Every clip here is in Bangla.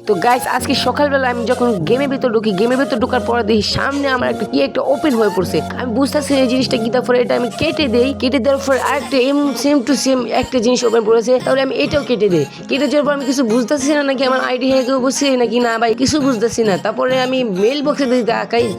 তো গাইস আজকে সকালবেলা আমি যখন গেমের ভিতর ঢোকার পরে দেখি সামনে আমার একটা ওপেন হয়ে পড়ছে। আমি বুঝতেছি এই জিনিসটা কি, তারপরে এটা আমি কেটে দেওয়ার পরে আরেকটা সেম টু সেম একটা জিনিস ওপেন পড়েছে। তাহলে আমি এটাও কেটে দেওয়ার পর আমি কিছু বুঝতেছি না, নাকি আমার আইডি হ্যাক হয়ে বসছে নাকি না ভাই কিছু বুঝতেছি না। তারপরে আমি মেল বক্সে দেখি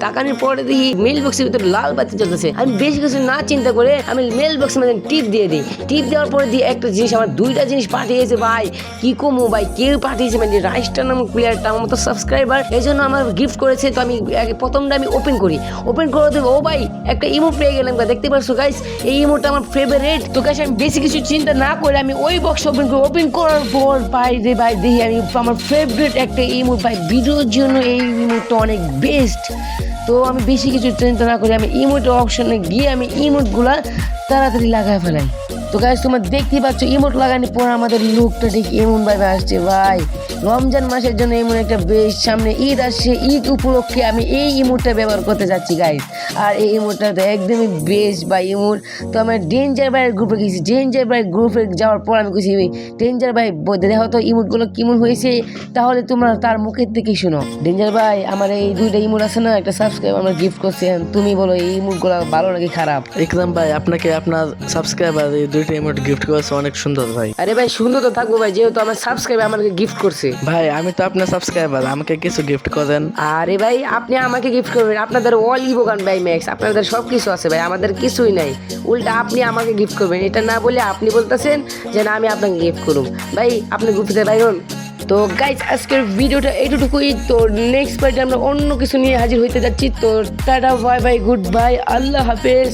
তাকানোর পরে দেখি মেল বক্সের ভিতরে লাল বাতি জ্বলতেছে। আমি বেশি কিছু না চিন্তা করে আমি মেল বক্সের মধ্যে টিপ দিই। টিপ দেওয়ার পরে দিয়ে একটা জিনিস, আমার দুইটা জিনিস পাঠিয়েছে ভাই। কি কমো ভাই, কেউ পাঠিয়েছে মানে রাইস্টার নামক প্লেয়ারটা আমার মতো সাবস্ক্রাইবার, এই জন্য আমার গিফট করেছে। তো আমি প্রথমটা আমি ওপেন করে দেবো। ও ভাই একটা ইমোট পেয়ে গেলাম, দেখতে পাচ্ছ গাইস, এই ইমোটটা আমার ফেভারিট। তো গাইস আমি বেশি কিছু চিন্তা না করে আমি ওই বক্স ওপেন করার পর ভাই দেখি আমি আমার ফেভারিট একটা ইমোট ভাই, ভিডিওর জন্য এই ইমোটটা অনেক বেস্ট। তো আমি বেশি কিছু চিন্তা না করে আমি ইমোট অপশনে গিয়ে আমি ইমোটগুলা তাড়াতাড়ি লাগায় ফেলাই। তো গাইস তোমরা দেখতেই পাচ্ছ ইমোট লাগানোর পর আমাদের লুকটা ঠিক এমন ভাবে আসছে ভাই। রমজান মাসের জন্য এমন একটা বেশ, সামনে ঈদ আসছে, ঈদ উপলক্ষে আমি এই ইমোটটা ব্যবহার করতে যাচ্ছি গাইস। আর এই ইমোটটা তো একদমই বেস্ট বা ইমোট। তো আমার ডেঞ্জার ভাইয়ের গ্রুপে গেছি, ডেঞ্জার ভাইয়ের গ্রুপে যাওয়ার পর আমি গেছি ডেঞ্জার ভাই দেখো তো ইমোটগুলো কেমন হয়েছে, তাহলে তোমরা তার মুখের থেকেই শোনো। ডেঞ্জার ভাই আমার এই দুইটা ইমোট আছে না, একটা সাবস্ক্রাইব আমার গিফট করছেন, তুমি বলো এই ইমোটগুলো ভালো নাকি খারাপ? ইকরাম ভাই, আপনাকে আপনার সাবস্ক্রাইবার এই দুইটা ইমোট গিফট করেছে, অনেক সুন্দর ভাই। আরে ভাই সুন্দর তো থাকবো ভাই, যেহেতু আমার সাবস্ক্রাইবার আমাকে গিফট করছে। ভাই আমি তো আপনার সাবস্ক্রাইবার, আমাকে কিছু গিফট করেন। আরে ভাই আপনি আমাকে গিফট করবেন, আপনাদের অল ইভোগান ভাই ম্যাক্স, আপনাদের সব কিছু আছে ভাই, আমাদের কিছুই নাই। উল্টা আপনি আমাকে গিফট করবেন, এটা না বলে আপনি বলতেছেন যে না আমি আপনাকে গিফট করুন। ভাই আপনি গ্রুপে ভাই হন। তো গাইজ আজকের ভিডিওটা এইটুকুই। তো নেক্সট পার্টে আমরা অন্য কিছু নিয়ে হাজির হইতে যাচ্ছি। তো tata bye bye, goodbye, আল্লাহ হাফেজ।